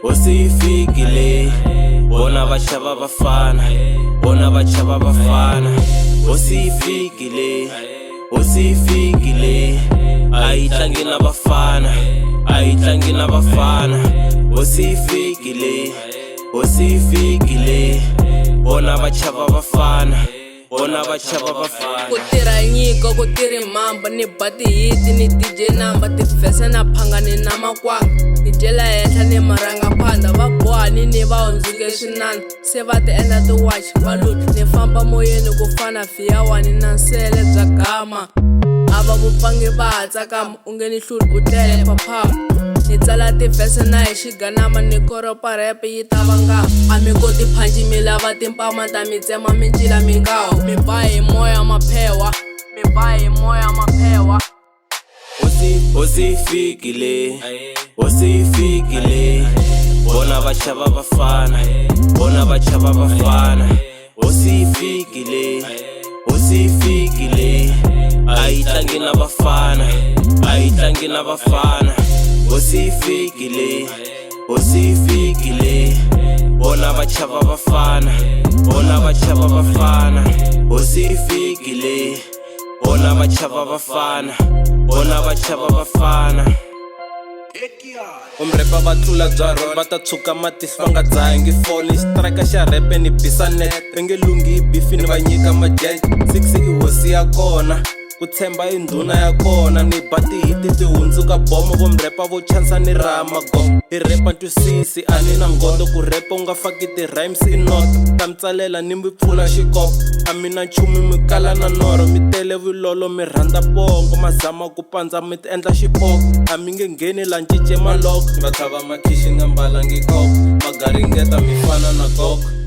Usifikile bona bachaba bafana bona bachaba bafana usifikile ayitlangi nabafana usifikile bona bachaba bafana bona bachaba bafana kutira nyiko kutiri mamba ni bati hiti ni DJ namba ti fesa na phangani na makwanga ni jela henhla ni maranga phanda va bohani ni va hundzuke swinana se va ti endla ti watch valut ni famba moyeni ku fana fiyawani na nsele bya gama ava vupangi va ha tsakama u nge ni hluli u tlele phaphama ni tsala tivhese na hi xiganama ni koropa rap yi ta vangama a mi koti phanji mi lava timpama ta mi tsema mi cila mi ngawa mi ba hi moya maphewa usifikile bona bachaba bafana usifikile ayitlangi nabafana usifikile bona bachaba bafana usifikile bona bachaba bafana umrepa va tlula bya rona va ta tshuka matihlo va nga dzahangi fole xitraka xa repe ni bisa net va nge lunghi hi bifini va nyika majenje 6 i hosi ya kona ku tshemba hi ndhuna ya kona ni ba tihiti ti hundzuka bomo vo mrepa vo chansa ni raha magomo hi repa twisisi a ni na ngondo ku repa u nga faki ti-rhymes i noto ta mi tsalela ni mi pfula xikopo a mi na nchumu mi kala na norho mi tele vulolo mi rhandza pongo ma zama ku pandza mi ti endla xipoko a mi nge ngheni la ncece maloko va tlhava makhishi nga mbalangi koko magaringeta mi fana na koko